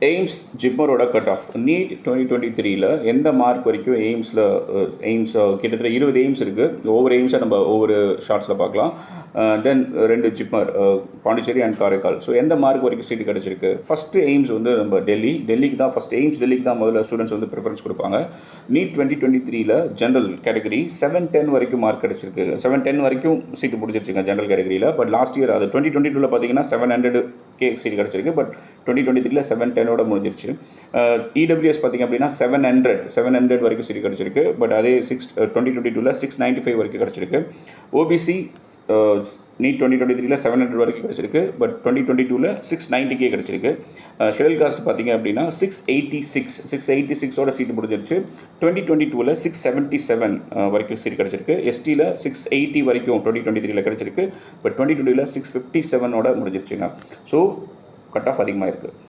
AIIMS ஜிப்மரோட cut off NEET 2023ல் எந்த mark வரைக்கும் AIIMS கிட்டத்தட்ட 20 எய்ம்ஸ் இருக்குது. ஒவ்வொரு எய்ம்ஸை நம்ம ஒவ்வொரு ஷார்ட்ஸில் பார்க்கலாம். தென் 2 ஜிப்மர் பாண்டிச்சேரி அண்ட் காரைக்கால். ஸோ எந்த மார்க் வரைக்கும் சீட்டு கிடச்சிருக்கு? ஃபஸ்ட்டு எய்ம்ஸ் வந்து நம்ம டெல்லிக்கு தான் டெல்லிக்கு தான் முதல்ல ஸ்டூடெண்ட்ஸ் வந்து ப்ரிஃபரன்ஸ் கொடுப்பாங்க. நீட் 2023ல் ஜென்ரல் கேட்டகரி 710 வரைக்கும் மார்க் கிடச்சிருக்கு. 710 வரைக்கும் சீட்டு பிடிச்சிருச்சுங்க ஜென்ரல் கேட்டகரியில். பட் லாஸ்ட் இயர் அது 2022ல் பார்த்தீங்கன்னா 700K சீட் கிடச்சிருக்கு. பட் 2023ல் 710 முடிஞ்சிருச்சு. இடபிள்யூஎஸ் பார்த்திங்க அப்படின்னா 700 வரைக்கும் சீட் கிடச்சிருக்கு. பட் அதே 2022ல் 695 வரைக்கும் கிடச்சிருக்கு. ஓபிசி நீட் 2023ல் 700 வரைக்கும் கிடச்சிருக்கு. பட் 2022ல் 690K கிடச்சிருக்கு. ஷெடியூல் காஸ்ட் பார்த்திங்க அப்படின்னா 686 சீட்டு முடிஞ்சிருச்சு. 2022ல் 677 வரைக்கும் சீட் கிடச்சிருக்கு. எஸ்டியில் 680 வரைக்கும் 2023ல் கிடச்சிருக்கு. பட் 2020ல் 657 முடிஞ்சிருச்சுங்க. ஸோ கட் ஆஃப் அதிகமாக இருக்குது.